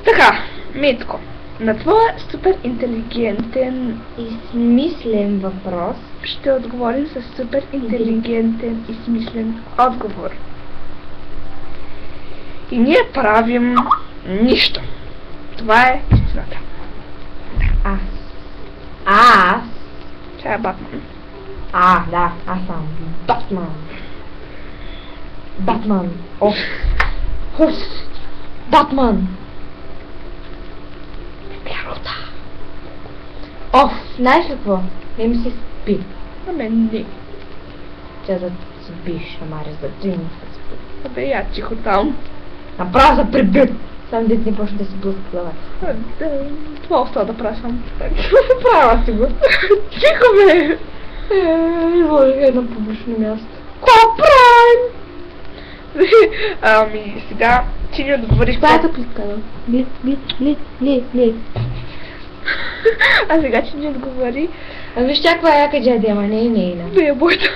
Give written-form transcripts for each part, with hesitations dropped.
Така, Митко, на твоя супер интелигентен И смислен въпрос. ще отговорим с супер интелигентен и смислен отговор. И ние правим нищо. Това е истината. Аз. Тя е Батман. Да, аз съм Батман. Батман. Батман. Вярата. Знаеш ли какво? Не ми се спи. А мен не. Тя да спиш, Амари, за ти не се спи. Абе, я чихо там. Направо за прибит. Сам дет не почне да си блъска глава. Това остава да правя сам. Права си го. Тихо бе! Не може едно публично място. Какво правим? Ами, сега ти ни отговориш. Това е заплитка. Ли. А сега ти ни отговори. А виж каква е яка джади, ама не е нейна. Да е бойта.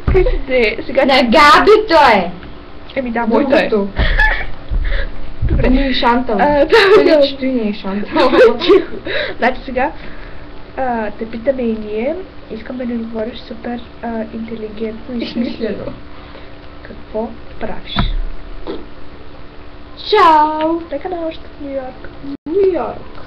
Къде де? Сега На Габито е! Еми да, бойта е. Добре. Не е Шантал. Количето и не е Шантал. Значи сега те питаме и ние. Искам да ни отговориш супер интелигентно и смислено. Какво правиш? Чао! Лека нощ в Нью Йорк. Нью Йорк.